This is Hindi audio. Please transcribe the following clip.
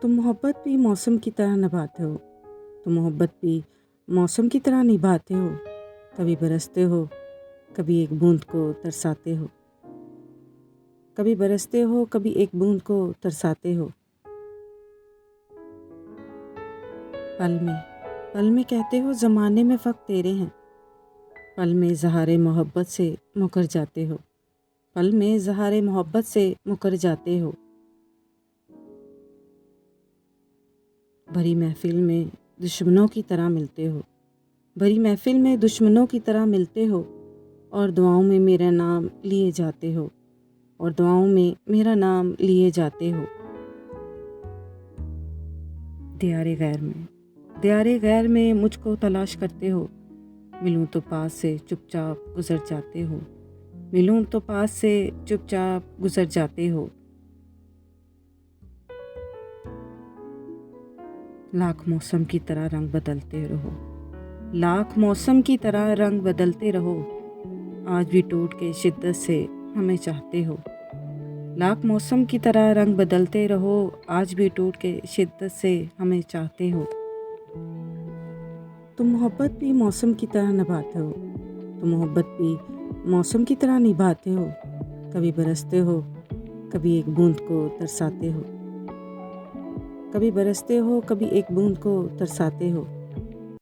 तुम मोहब्बत भी मौसम की तरह निभाते हो। तुम मोहब्बत भी मौसम की तरह निभाते हो। कभी बरसते हो, कभी एक बूंद को तरसाते हो। कभी बरसते हो, कभी एक बूंद को तरसाते हो। पल में कहते हो ज़माने में फ़र्क तेरे हैं। पल में ज़हारे मोहब्बत से मुकर जाते हो। पल में ज़हारे मोहब्बत से मुकर जाते हो। भरी महफिल में दुश्मनों की तरह मिलते हो। भरी महफिल में दुश्मनों की तरह मिलते हो और दुआओं में मेरा नाम लिए जाते हो। और दुआओं में मेरा नाम लिए जाते हो। दियारे गैर में मुझको तलाश करते हो। मिलूं तो पास से चुपचाप गुजर जाते हो। मिलूं तो पास से चुपचाप गुजर जाते हो। लाख मौसम की तरह रंग बदलते रहो। लाख मौसम की तरह रंग बदलते रहो। आज भी टूट के शिद्दत से हमें चाहते हो। लाख मौसम की तरह रंग बदलते रहो। आज भी टूट के शिद्दत से हमें चाहते हो। तुम मोहब्बत भी मौसम की तरह निभाते हो। तुम मोहब्बत भी मौसम की तरह निभाते हो। कभी बरसते हो, कभी एक बूंद को तरसाते हो। कभी बरसते हो, कभी एक बूंद को तरसाते हो।